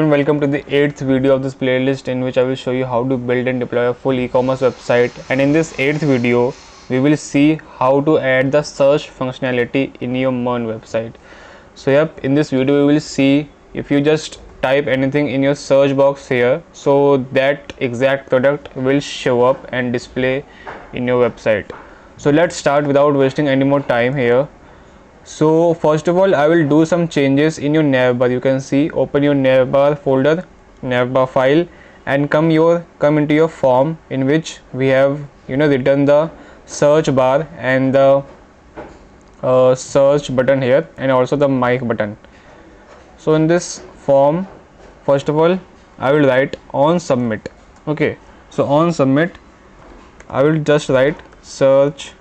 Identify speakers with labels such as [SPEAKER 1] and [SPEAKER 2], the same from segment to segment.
[SPEAKER 1] and welcome to the 8th video of this playlist in which I will show you how to build and deploy a full e-commerce website. And in this 8th video, we will see how to add the search functionality in your MERN website. So yep, in this video we will see if you just type anything in your search box here, so that exact product will show up and display in your website. So let's start without wasting any more time here. So first of all, I will do some changes in your navbar. You can see, open your navbar folder, navbar file, and come into your form in which we have written the search bar and the search button here, and also the mic button. So in this form, first of all, I will write on submit. Okay, so on submit, I will just write search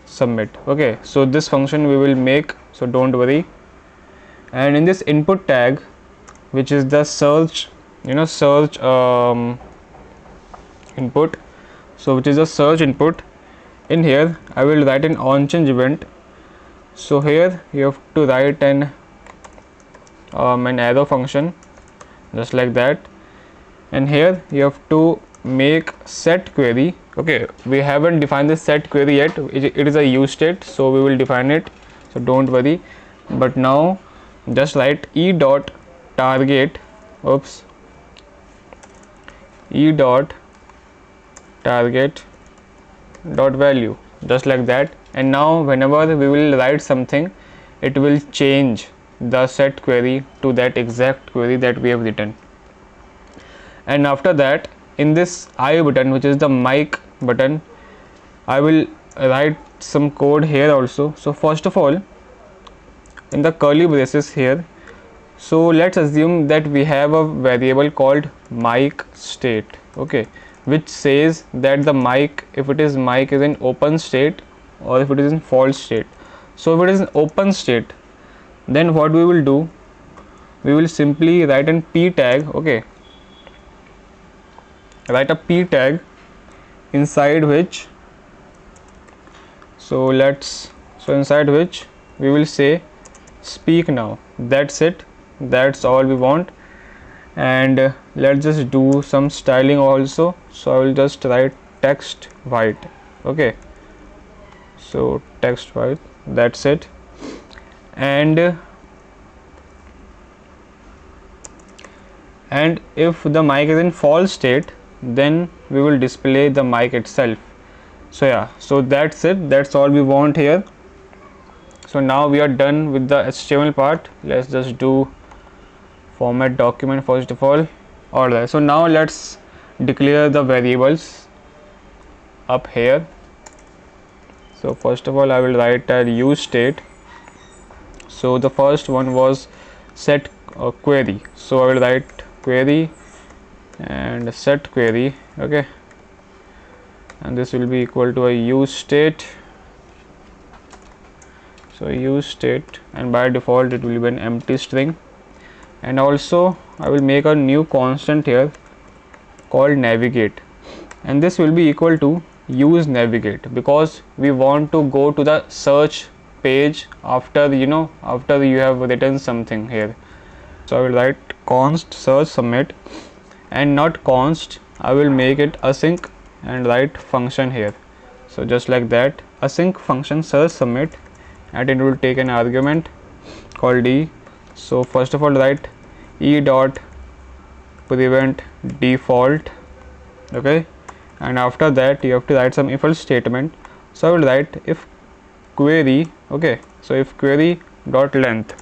[SPEAKER 1] submit. Okay, so this function we will make, so don't worry. And in this input tag, which is the search input, so which is the search input, in here I will write an on change event. So here you have to write an arrow function just like that, and here you have to make set query. Okay, we haven't defined the set query yet. It is a use state, so we will define it, so don't worry. But now just write e dot target dot value, just like that. And now whenever we will write something, it will change the set query to that exact query that we have written. And after that, in this I button, which is the mic button, I will write some code here also. So first of all, in the curly braces here, so let's assume that we have a variable called mic state, okay, which says that the mic, if it is mic, is in open state or if it is in false state. So if it is in open state, then what we will do, we will simply write an p tag. Okay, write a p tag inside which, inside which we will say speak now. That's it, that's all we want. And let's just do some styling also. So I will just write text white. Okay, so text white, that's it. And if the mic is in false state, then we will display the mic itself. So yeah, so that's it, that's all we want here. So now we are done with the HTML part. Let's just do format document first of all. Alright, so now let's declare the variables up here. So first of all, I will write a use state. So the first one was set query, so I will write query and set query. Okay, and this will be equal to a use state. So use state, and by default it will be an empty string. And also I will make a new constant here called navigate, and this will be equal to use navigate, because we want to go to the search page after you have written something here. So I will write const search submit, and not const, I will make it async and write function here. So just like that, async function search submit, and it will take an argument called e. So first of all, write e dot prevent default. Okay, and after that you have to write some if else statement. So I will write if query, okay, so if query dot length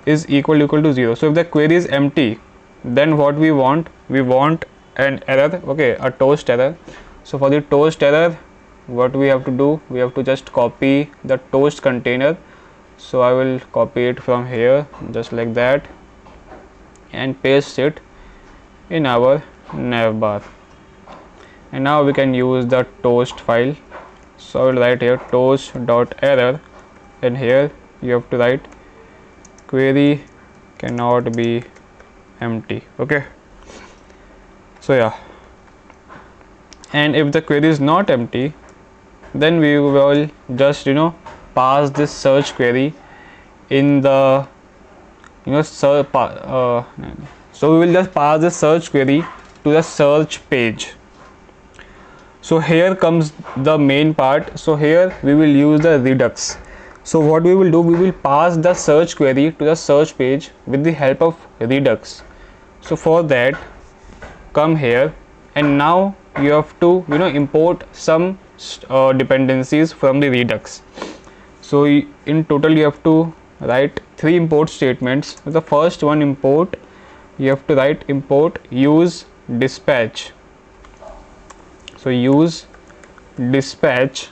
[SPEAKER 1] is equal to 0. So if the query is empty, then what we want an error, okay, a toast error. So for the toast error, what we have to do, we have to just copy the toast container. So I will copy it from here just like that and paste it in our navbar. And now we can use the toast file. So I will write here toast.error, and here you have to write query cannot be empty. Okay, so yeah, and if the query is not empty, then we will just pass this search query in the so we will just pass the search query to the search page. So here comes the main part. So here we will use the Redux. So what we will do, we will pass the search query to the search page with the help of Redux. So for that, come here, and now you have to import some dependencies from the Redux. So in total you have to write 3 import statements. The first one, import, you have to write import use dispatch. So use dispatch,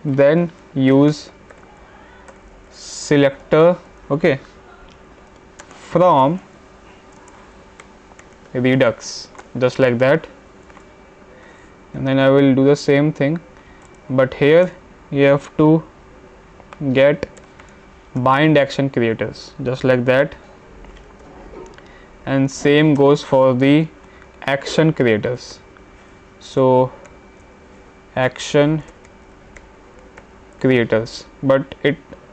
[SPEAKER 1] then use selector, okay, from Redux, just like that. And then I will do the same thing, but here you have to get bind action creators, just like that. And same goes for the action creators. So action creators, but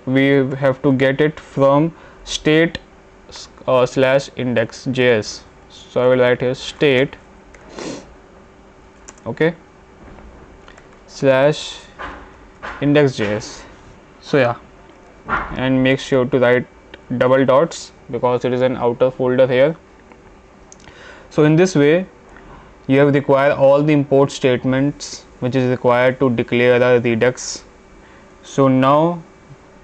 [SPEAKER 1] we have to get it from state /index JS. So I will write here state, okay, /index JS. So yeah, and make sure to write double dots because it is an outer folder here. So in this way you have required all the import statements which is required to declare a Redux. So now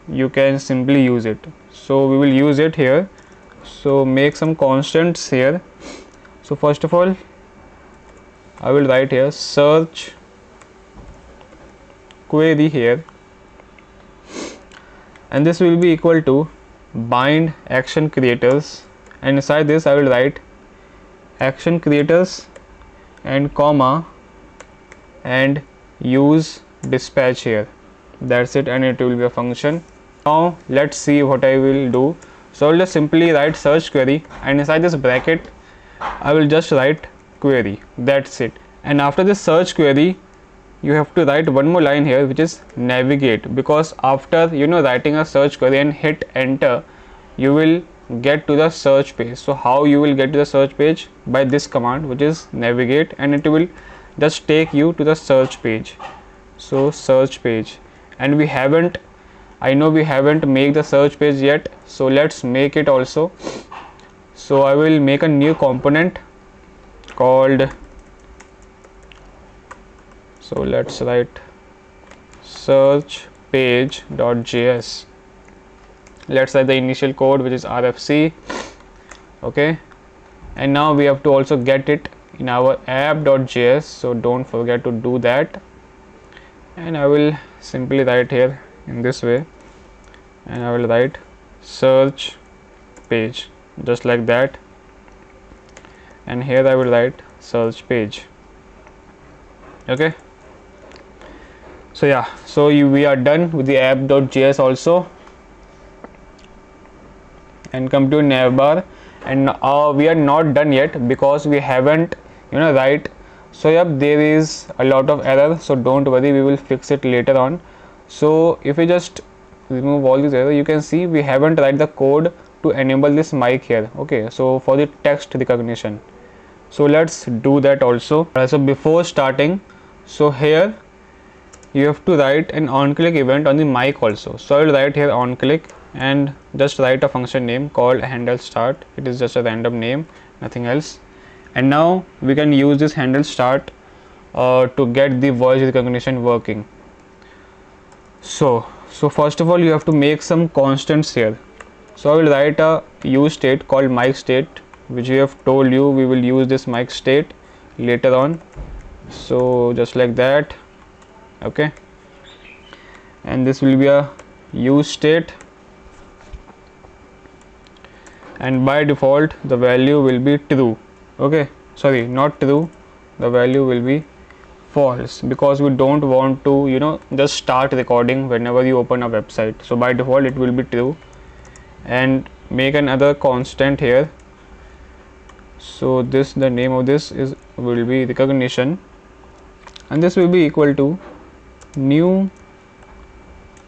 [SPEAKER 1] you can simply use it. So we will use it here. So make some constants here. So first of all I will write here search query here, and this will be equal to bind action creators, and inside this I will write action creators and comma and use dispatch here. That's it, and it will be a function. Now let's see what I will do. So I will just simply write search query, and inside this bracket I will just write query. That's it. And after this search query you have to write one more line here which is navigate, because after writing a search query and hit enter you will get to the search page. So how you will get to the search page? By this command which is navigate, and it will just take you to the search page. So search page, and I know we haven't made the search page yet, so let's make it also. So I will make a new component called, so let's write search page.js. Let's write the initial code which is RFC, okay, and now we have to also get it in our app.js, so don't forget to do that. And I will simply write here in this way, and I will write search page, just like that, and here I will write search page, okay. So yeah, so we are done with the app.js also, and come to navbar, and we are not done yet because we haven't write. So yep, there is a lot of error, so don't worry, we will fix it later on. So if we just remove all these errors, you can see we haven't write the code to enable this mic here, okay, so for the text recognition. So let's do that also. So before starting, so here you have to write an on click event on the mic also. So I will write here on click and just write a function name called handle start. It is just a random name, nothing else. And now we can use this handle start to get the voice recognition working. So first of all you have to make some constants here. So I will write a use state called mic state, which we have told you we will use this mic state later on. So just like that, okay, and this will be a use state, and by default the value will be true, okay, sorry, not true, the value will be false, because we don't want to just start recording whenever you open a website. So by default it will be true, and make another constant here. So this, the name of this will be recognition, and this will be equal to new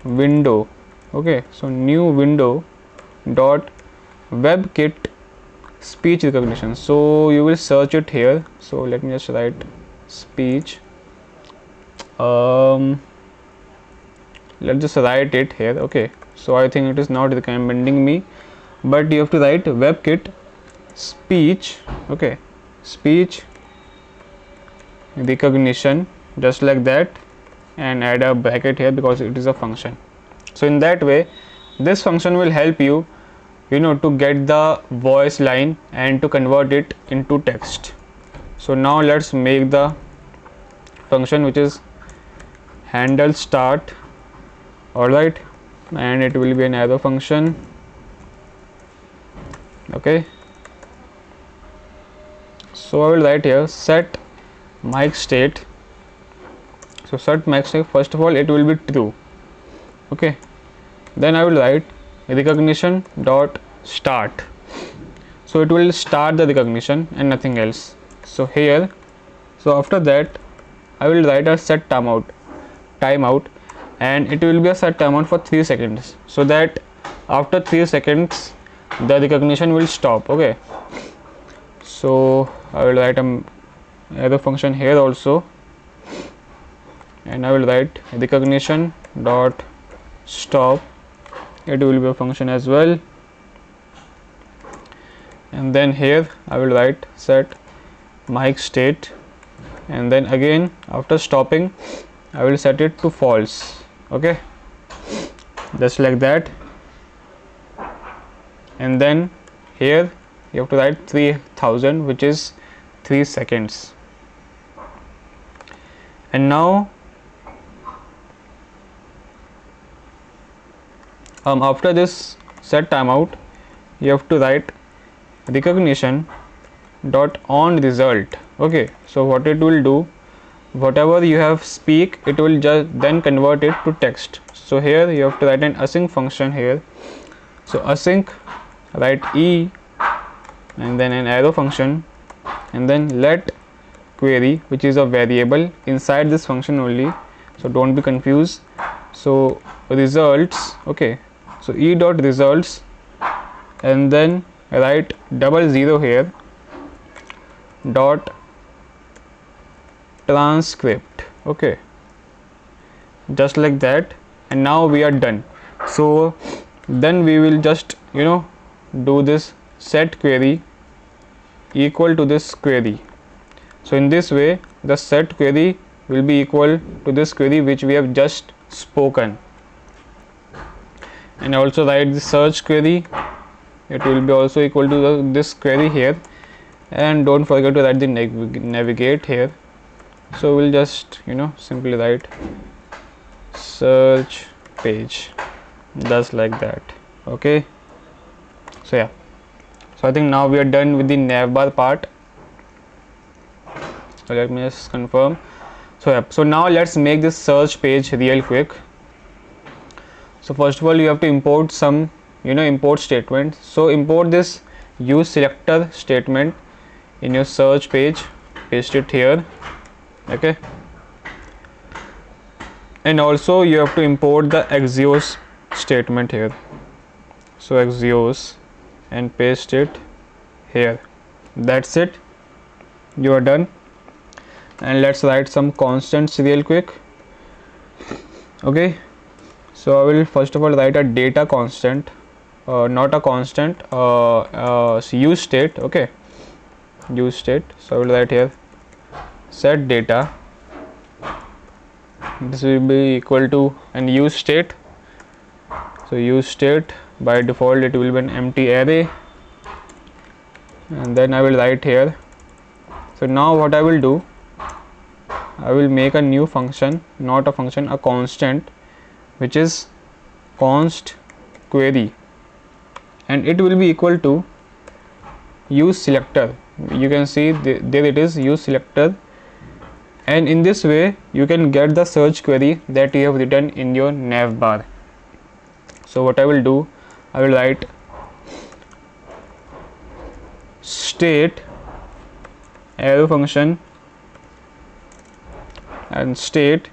[SPEAKER 1] window, okay. So new window dot WebKit speech recognition. So you will search it here. So let me just write speech. Let's just write it here. Okay, so I think it is not recommending me, but you have to write WebKit speech. Okay, speech recognition, just like that, and add a bracket here because it is a function. So in that way, this function will help you, to get the voice line and to convert it into text. So now let's make the function, which is handle start. Alright, and it will be an arrow function. Okay, so I will write here set mic state. So set mic state, first of all it will be true. Okay, then I will write recognition dot start. So it will start the recognition and nothing else. So here, so after that I will write a set timeout, and it will be a set timeout for 3 seconds, so that after 3 seconds the recognition will stop. Okay, so I will write a arrow function here also, and I will write recognition dot stop. It will be a function as well, and then here I will write set mic state, and then again after stopping I will set it to false. Okay, just like that, and then here you have to write 3000, which is 3 seconds. And now after this set timeout, you have to write recognition dot on result. Okay, so what it will do, whatever you have speak, it will just then convert it to text. So here you have to write an async function here. So async, write e, and then an arrow function, and then let query, which is a variable inside this function only, so don't be confused. So results. Okay, so e dot results, and then write 00 here dot transcript. Okay, just like that, and now we are done. So then we will just do this set query equal to this query. So in this way the set query will be equal to this query which we have just spoken, and also write the search query, it will be also equal to this query here, and don't forget to write the navigate here. So we'll just simply write search page, just like that. Okay, so yeah, so I think now we are done with the navbar part. So let me just confirm. So yeah, so now let's make this search page real quick. So first of all you have to import some import statement. So import this use selector statement in your search page, paste it here. Okay, and also you have to import the Axios statement here. So Axios, and paste it here. That's it, you are done. And let's write some constants real quick. Okay, so I will first of all write a data constant, not a constant, use state. Okay, use state. So I will write here set data, this will be equal to an use state. So use state, by default it will be an empty array, and then I will write here. So now what I will do, I will make a new function, not a function, a constant, which is const query, and it will be equal to use selector. You can see there it is, use selector, and in this way you can get the search query that you have written in your navbar. So what I will do, I will write state arrow function and state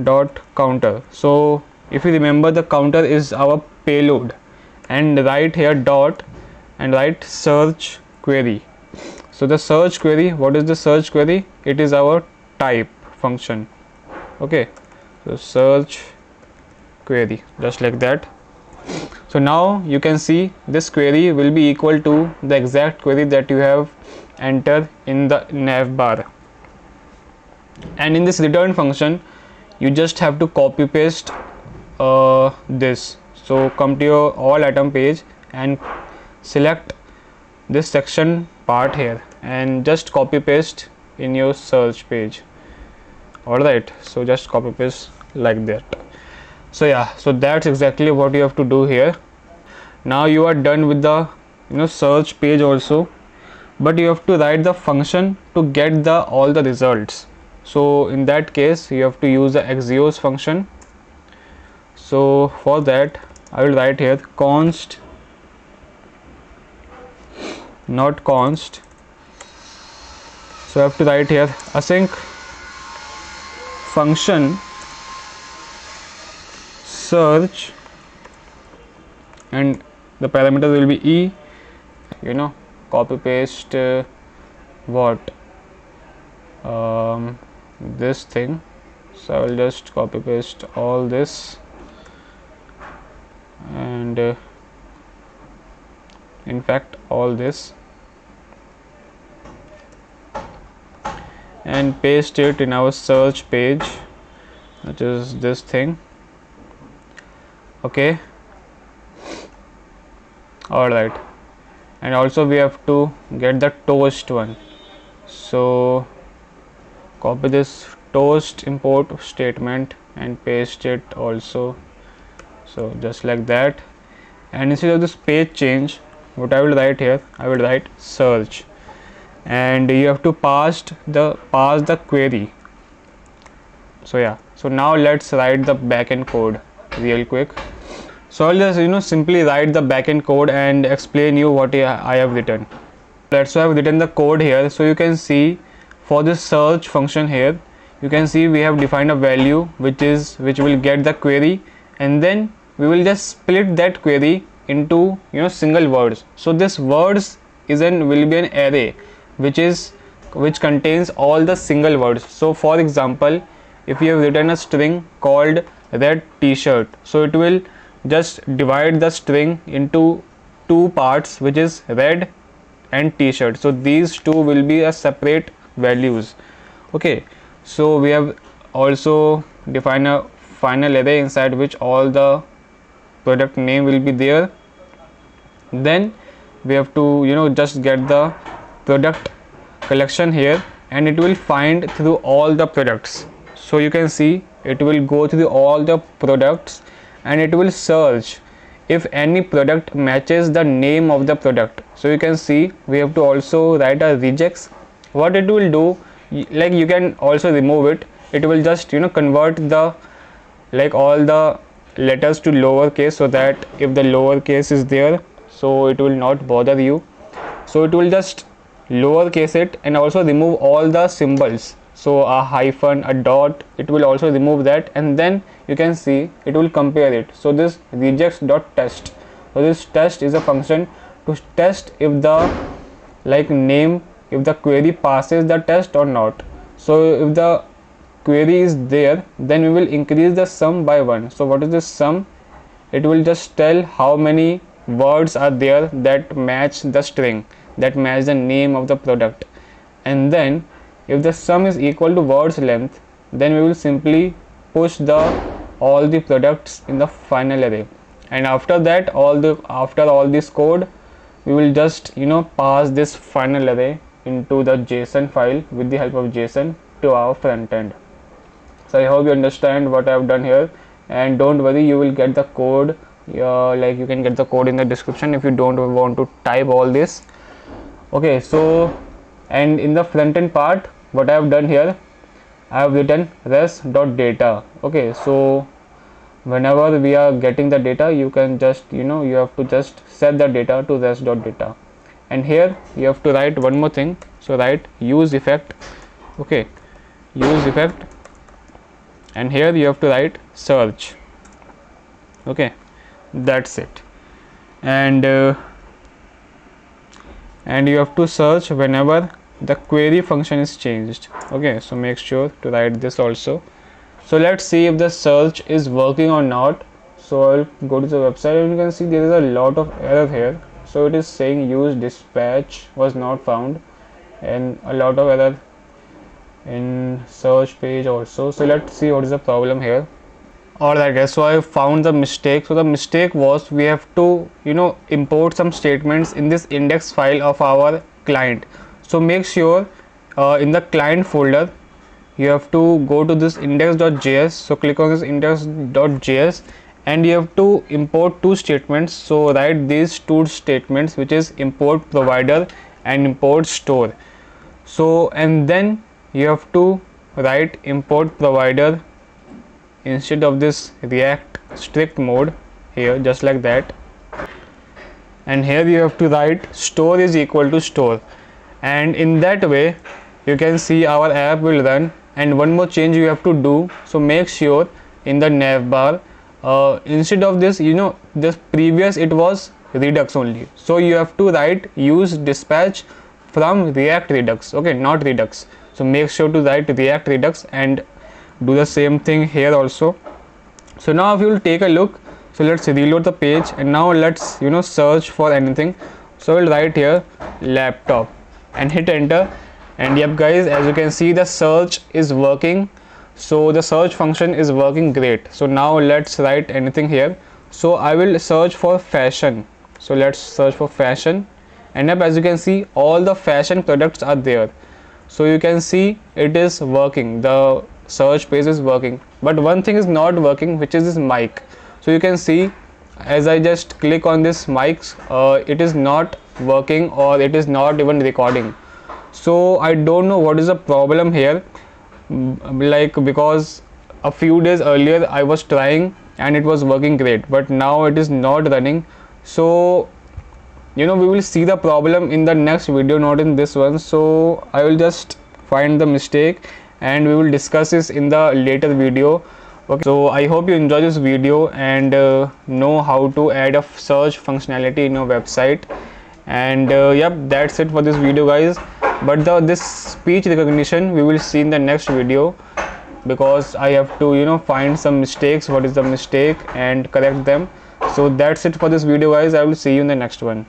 [SPEAKER 1] dot counter. So if you remember, the counter is our payload, and right here dot, and write search query. So the search query, what is the search query? It is our type function. Okay, so search query, just like that. So now you can see this query will be equal to the exact query that you have entered in the nav bar. And in this return function, you just have to copy paste this. So come to your all item page and select this section part here and just copy paste in your search page. Alright, so just copy paste like that. So yeah, so that's exactly what you have to do here. Now you are done with the search page also, but you have to write the function to get the all the results. So in that case you have to use the axios function. So for that I will write here const, not const. So I have to write here async function search, and the parameter will be e, copy paste what this thing. So I will just copy paste all this and in fact all this, and paste it in our search page, which is this thing. Okay, alright, and also we have to get the toast one. So copy this toast import statement and paste it also, so just like that. And instead of this page change, what I will write here, I will write search, and you have to pass the query. So yeah, so now let's write the backend code real quick. So I'll just simply write the backend code and explain you what I have written. So I have written the code here. So you can see for this search function here, you can see we have defined a value which will get the query, and then we will just split that query into single words. So this words will be an array which contains all the single words. So for example, if you have written a string called red t-shirt, so it will just divide the string into two parts, which is red and t-shirt. So these two will be a separate values. Okay, so we have also defined a final array inside which all the product name will be there. Then we have to just get the product collection here, and it will find through all the products. So you can see it will go through all the products and it will search if any product matches the name of the product. So you can see we have to also write a regex. What it will do, like you can also remove it. It will just convert the all the letters to lowercase, so that if the lowercase is there, so it will not bother you. So it will just lowercase it and also remove all the symbols. So a hyphen, a dot, it will also remove that, and then you can see it will compare it. So this regex.test. So this test is a function to test if the name, if the query passes the test or not. So if the query is there, then we will increase the sum by 1. So what is this sum? It will just tell how many words are there that match the string, that match the name of the product. And then if the sum is equal to words length, then we will simply push all the products in the final array. And after that, after all this code, we will just pass this final array into the JSON file with the help of JSON to our front end. So I hope you understand what I have done here, and don't worry, you will get the code. You can get the code in the description if you don't want to type all this. Okay, so and in the front end part, what I have done here, I have written res.data. Okay, so whenever we are getting the data, you can just you have to just set the data to res.data. And here you have to write one more thing. So write use effect. Okay, use effect, and here you have to write search. Okay, that's it. And and you have to search whenever the query function is changed. Okay, so make sure to write this also. So let's see if the search is working or not. So I'll go to the website, and you can see there is a lot of error here. So it is saying use dispatch was not found, and a lot of error in search page also. So let's see what is the problem here. Alright guys, so I found the mistake. So the mistake was we have to import some statements in this index file of our client. So make sure in the client folder you have to go to this index.js. So click on this index.js, and you have to import two statements. So write these two statements, which is import provider and import store. So and then you have to write import provider instead of this React strict mode here, just like that. And here you have to write store is equal to store, and in that way you can see our app will run. And one more change you have to do. So make sure in the navbar instead of this, this previous it was Redux only, so you have to write use dispatch from React Redux. Okay, not Redux. So make sure to write React Redux and do the same thing here also. So now if you will take a look, so let's reload the page, and now let's search for anything. So we'll write here laptop and hit enter, and yep guys, as you can see the search is working. So the search function is working great. So now let's write anything here. So I will search for fashion. So let's search for fashion, and yep, as you can see all the fashion products are there. So you can see it is working, the search page is working, but one thing is not working, which is this mic. So you can see as I just click on this mic, it is not working, or it is not even recording. So I don't know what is the problem here, because a few days earlier I was trying and it was working great, but now it is not running. So we will see the problem in the next video, not in this one. So I will just find the mistake and we will discuss this in the later video. Okay, so I hope you enjoy this video and know how to add a search functionality in your website. And yep, that's it for this video guys. But this speech recognition we will see in the next video, because I have to find some mistakes, what is the mistake, and correct them. So that's it for this video guys. I will see you in the next one.